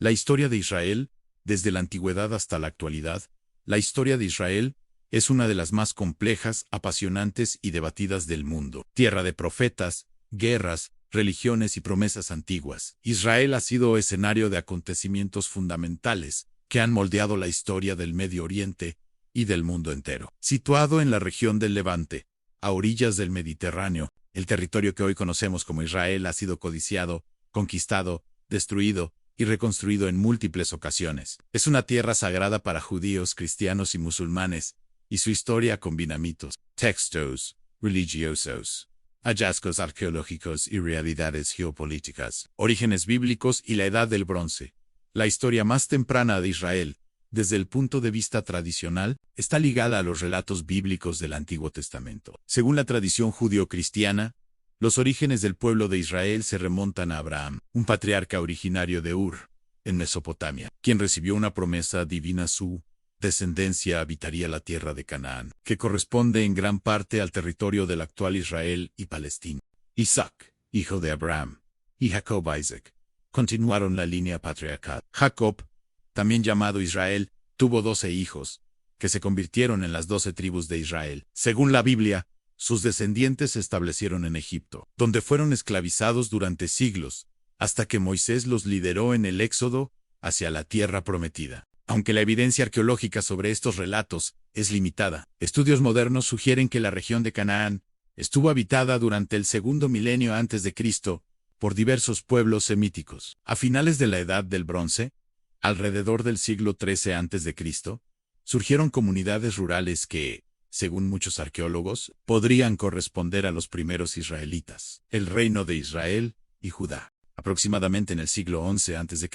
La historia de Israel, desde la antigüedad hasta la actualidad, la historia de Israel es una de las más complejas, apasionantes y debatidas del mundo. Tierra de profetas, guerras, religiones y promesas antiguas. Israel ha sido escenario de acontecimientos fundamentales que han moldeado la historia del Medio Oriente y del mundo entero. Situado en la región del Levante, a orillas del Mediterráneo, el territorio que hoy conocemos como Israel ha sido codiciado, conquistado, destruido y reconstruido en múltiples ocasiones. Es una tierra sagrada para judíos, cristianos y musulmanes, y su historia combina mitos, textos religiosos, hallazgos arqueológicos y realidades geopolíticas, orígenes bíblicos y la Edad del Bronce. La historia más temprana de Israel, desde el punto de vista tradicional, está ligada a los relatos bíblicos del Antiguo Testamento. Según la tradición judío-cristiana, los orígenes del pueblo de Israel se remontan a Abraham, un patriarca originario de Ur, en Mesopotamia, quien recibió una promesa divina: su descendencia habitaría la tierra de Canaán, que corresponde en gran parte al territorio del actual Israel y Palestina. Isaac, hijo de Abraham, y Jacob Isaac, continuaron la línea patriarcal. Jacob, también llamado Israel, tuvo 12 hijos, que se convirtieron en las 12 tribus de Israel. Según la Biblia, sus descendientes se establecieron en Egipto, donde fueron esclavizados durante siglos, hasta que Moisés los lideró en el éxodo hacia la tierra prometida. Aunque la evidencia arqueológica sobre estos relatos es limitada, estudios modernos sugieren que la región de Canaán estuvo habitada durante el segundo milenio antes de Cristo por diversos pueblos semíticos. A finales de la Edad del Bronce, alrededor del siglo XIII a.C., surgieron comunidades rurales que, según muchos arqueólogos, podrían corresponder a los primeros israelitas, el reino de Israel y Judá. Aproximadamente en el siglo XI a.C.,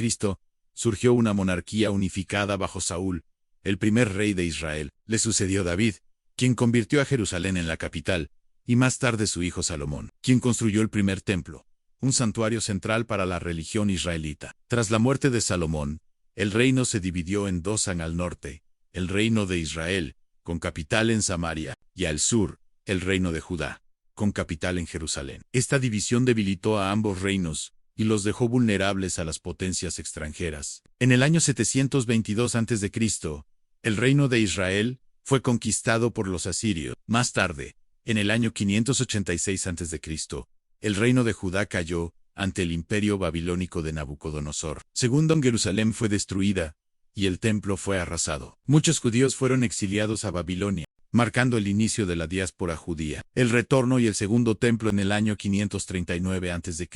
surgió una monarquía unificada bajo Saúl, el primer rey de Israel. Le sucedió David, quien convirtió a Jerusalén en la capital, y más tarde su hijo Salomón, quien construyó el primer templo, un santuario central para la religión israelita. Tras la muerte de Salomón, el reino se dividió en dos: al norte, el reino de Israel, con capital en Samaria, y al sur, el reino de Judá, con capital en Jerusalén. Esta división debilitó a ambos reinos y los dejó vulnerables a las potencias extranjeras. En el año 722 a.C., el reino de Israel fue conquistado por los asirios. Más tarde, en el año 586 a.C., el reino de Judá cayó ante el imperio babilónico de Nabucodonosor. Segundo, Jerusalén fue destruida y el templo fue arrasado. Muchos judíos fueron exiliados a Babilonia, marcando el inicio de la diáspora judía. El retorno y el segundo templo en el año 539 a.C.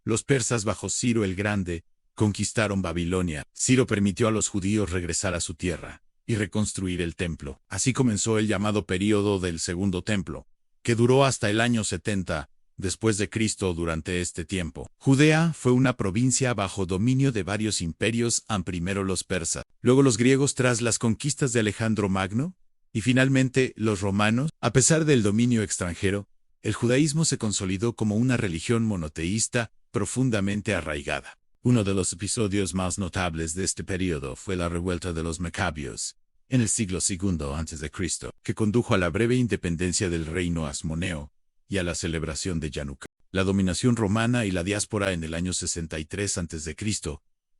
Los persas bajo Ciro el Grande conquistaron Babilonia. Ciro permitió a los judíos regresar a su tierra y reconstruir el templo. Así comenzó el llamado período del Segundo Templo, que duró hasta el año 70 después de Cristo. Durante este tiempo, Judea fue una provincia bajo dominio de varios imperios, primero los persas, luego los griegos tras las conquistas de Alejandro Magno, y finalmente los romanos. A pesar del dominio extranjero, el judaísmo se consolidó como una religión monoteísta profundamente arraigada. Uno de los episodios más notables de este periodo fue la revuelta de los Macabios, en el siglo II a.C., que condujo a la breve independencia del reino asmoneo y a la celebración de Yanuká. La dominación romana y la diáspora. En el año 63 a.C.,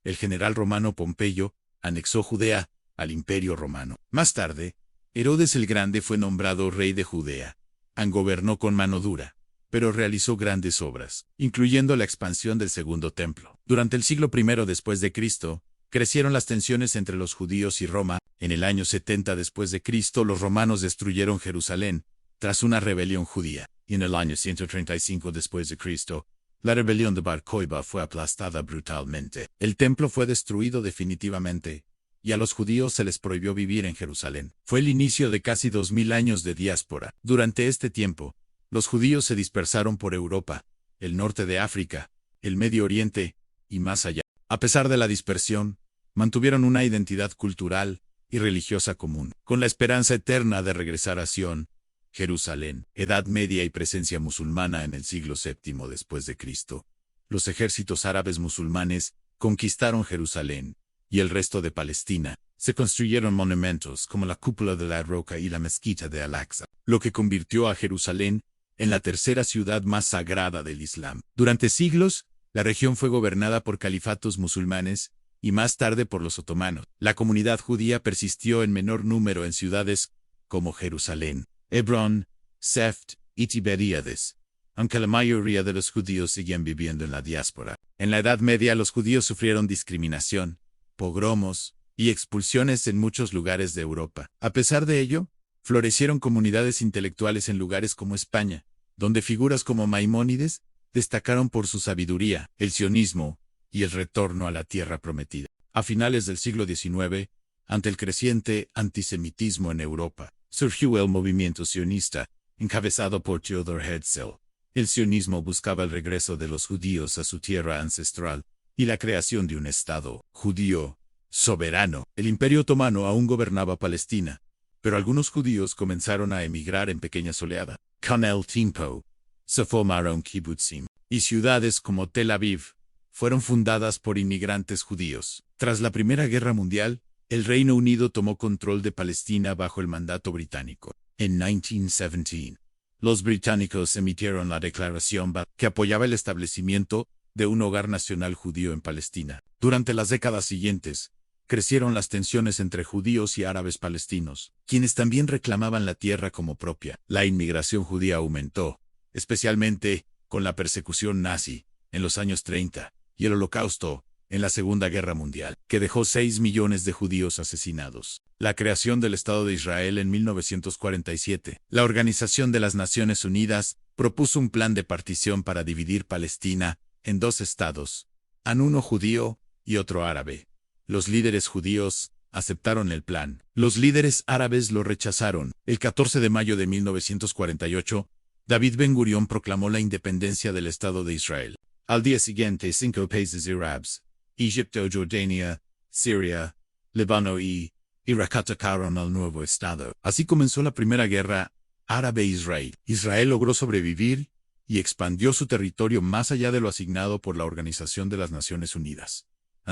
el general romano Pompeyo anexó Judea al Imperio Romano. Más tarde, Herodes el Grande fue nombrado rey de Judea. Gobernó con mano dura, pero realizó grandes obras, incluyendo la expansión del Segundo Templo. Durante el siglo I después de Cristo, crecieron las tensiones entre los judíos y Roma. En el año 70 después de Cristo, los romanos destruyeron Jerusalén tras una rebelión judía, y en el año 135 después de Cristo, la rebelión de Bar Kokhba fue aplastada brutalmente. El templo fue destruido definitivamente, y a los judíos se les prohibió vivir en Jerusalén. Fue el inicio de casi 2000 años de diáspora. Durante este tiempo, los judíos se dispersaron por Europa, el norte de África, el Medio Oriente y más allá. A pesar de la dispersión, mantuvieron una identidad cultural y religiosa común, con la esperanza eterna de regresar a Sion, Jerusalén. Edad Media y presencia musulmana. En el siglo VII después de Cristo, los ejércitos árabes musulmanes conquistaron Jerusalén y el resto de Palestina. Se construyeron monumentos como la Cúpula de la Roca y la Mezquita de Al-Aqsa, lo que convirtió a Jerusalén en la tercera ciudad más sagrada del Islam. Durante siglos, la región fue gobernada por califatos musulmanes y más tarde por los otomanos. La comunidad judía persistió en menor número en ciudades como Jerusalén, Hebrón, Seft y Tiberíades, aunque la mayoría de los judíos seguían viviendo en la diáspora. En la Edad Media los judíos sufrieron discriminación, pogromos y expulsiones en muchos lugares de Europa. A pesar de ello, florecieron comunidades intelectuales en lugares como España, donde figuras como Maimónides destacaron por su sabiduría, el sionismo y el retorno a la tierra prometida. A finales del siglo XIX, ante el creciente antisemitismo en Europa, surgió el movimiento sionista, encabezado por Theodor Herzl. El sionismo buscaba el regreso de los judíos a su tierra ancestral y la creación de un Estado judío soberano. El Imperio Otomano aún gobernaba Palestina, pero algunos judíos comenzaron a emigrar en pequeñas oleadas. Con el tiempo, se formaron kibbutzim, y ciudades como Tel Aviv fueron fundadas por inmigrantes judíos. Tras la Primera Guerra Mundial, el Reino Unido tomó control de Palestina bajo el mandato británico. En 1917, los británicos emitieron la Declaración que apoyaba el establecimiento de un hogar nacional judío en Palestina. Durante las décadas siguientes, crecieron las tensiones entre judíos y árabes palestinos, quienes también reclamaban la tierra como propia. La inmigración judía aumentó, especialmente con la persecución nazi en los años 30 y el Holocausto en la Segunda Guerra Mundial, que dejó 6 millones de judíos asesinados. La creación del Estado de Israel en 1947. La Organización de las Naciones Unidas propuso un plan de partición para dividir Palestina en 2 estados, uno judío y otro árabe. Los líderes judíos aceptaron el plan. Los líderes árabes lo rechazaron. El 14 de mayo de 1948, David Ben-Gurión proclamó la independencia del Estado de Israel. Al día siguiente, 5 países árabes, Egipto, Jordania, Siria, Líbano y Irak atacaron al nuevo Estado. Así comenzó la Primera Guerra Árabe-Israel. Israel logró sobrevivir y expandió su territorio más allá de lo asignado por la Organización de las Naciones Unidas.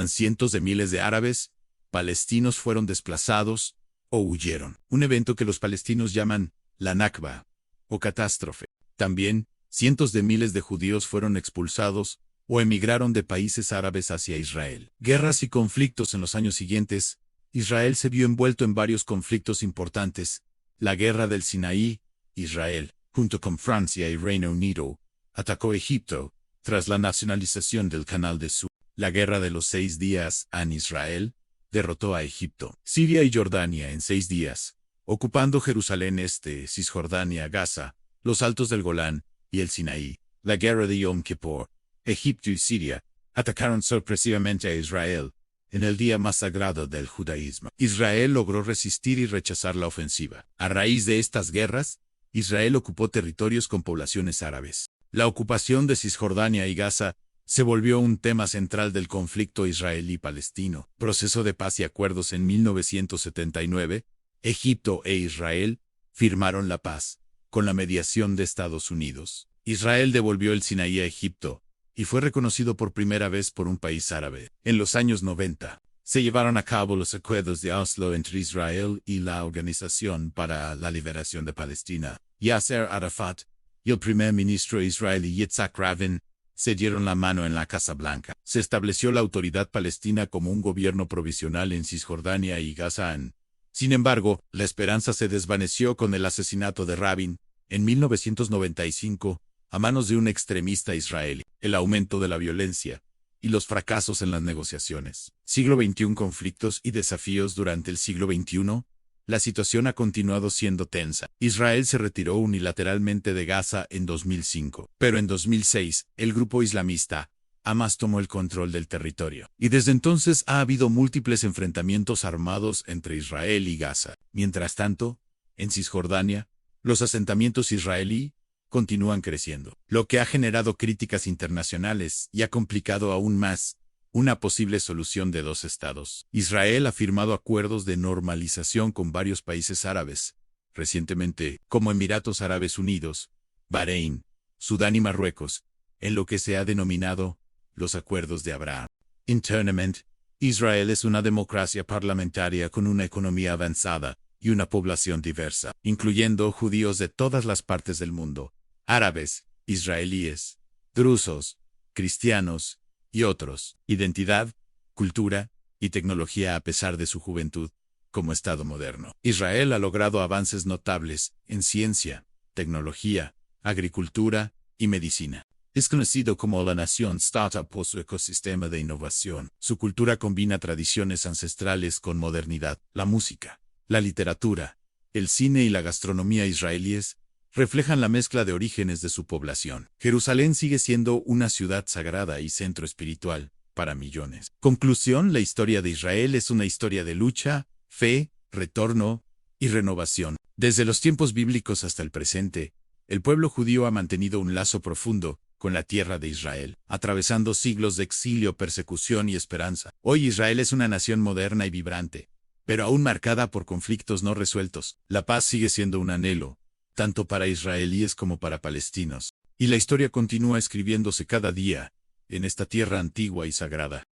Cientos de miles de árabes palestinos fueron desplazados o huyeron, un evento que los palestinos llaman la Nakba o catástrofe. También, cientos de miles de judíos fueron expulsados o emigraron de países árabes hacia Israel. Guerras y conflictos en los años siguientes. Israel se vio envuelto en varios conflictos importantes. La Guerra del Sinaí. Israel, junto con Francia y Reino Unido, atacó Egipto tras la nacionalización del Canal de Suez. La Guerra de los 6 días en Israel derrotó a Egipto, Siria y Jordania en 6 días, ocupando Jerusalén Este, Cisjordania, Gaza, los Altos del Golán y el Sinaí. La Guerra de Yom Kippur. Egipto y Siria atacaron sorpresivamente a Israel en el día más sagrado del judaísmo. Israel logró resistir y rechazar la ofensiva. A raíz de estas guerras, Israel ocupó territorios con poblaciones árabes. La ocupación de Cisjordania y Gaza se volvió un tema central del conflicto israelí-palestino. Proceso de paz y acuerdos en 1979, Egipto e Israel firmaron la paz, con la mediación de Estados Unidos. Israel devolvió el Sinaí a Egipto, y fue reconocido por primera vez por un país árabe. En los años 90, se llevaron a cabo los acuerdos de Oslo entre Israel y la Organización para la Liberación de Palestina. Yasser Arafat y el primer ministro israelí Yitzhak Rabin se dieron la mano en la Casa Blanca. Se estableció la Autoridad Palestina como un gobierno provisional en Cisjordania y Gaza. Sin embargo, la esperanza se desvaneció con el asesinato de Rabin, en 1995, a manos de un extremista israelí, el aumento de la violencia y los fracasos en las negociaciones. Siglo XXI. Conflictos y desafíos. Durante el siglo XXI, la situación ha continuado siendo tensa. Israel se retiró unilateralmente de Gaza en 2005, pero en 2006, el grupo islamista Hamas tomó el control del territorio. Y desde entonces ha habido múltiples enfrentamientos armados entre Israel y Gaza. Mientras tanto, en Cisjordania, los asentamientos israelí continúan creciendo, lo que ha generado críticas internacionales y ha complicado aún más una posible solución de 2 estados. Israel ha firmado acuerdos de normalización con varios países árabes, recientemente, como Emiratos Árabes Unidos, Bahrein, Sudán y Marruecos, en lo que se ha denominado los Acuerdos de Abraham. Internamente, Israel es una democracia parlamentaria con una economía avanzada y una población diversa, incluyendo judíos de todas las partes del mundo, árabes, israelíes, drusos, cristianos y otros. Identidad, cultura y tecnología a pesar de su juventud, como Estado moderno. Israel ha logrado avances notables en ciencia, tecnología, agricultura y medicina. Es conocido como la nación startup por su ecosistema de innovación. Su cultura combina tradiciones ancestrales con modernidad. La música, la literatura, el cine y la gastronomía israelíes reflejan la mezcla de orígenes de su población. Jerusalén sigue siendo una ciudad sagrada y centro espiritual para millones. Conclusión: la historia de Israel es una historia de lucha, fe, retorno y renovación. Desde los tiempos bíblicos hasta el presente, el pueblo judío ha mantenido un lazo profundo con la tierra de Israel, atravesando siglos de exilio, persecución y esperanza. Hoy Israel es una nación moderna y vibrante, pero aún marcada por conflictos no resueltos. La paz sigue siendo un anhelo, tanto para israelíes como para palestinos, y la historia continúa escribiéndose cada día en esta tierra antigua y sagrada.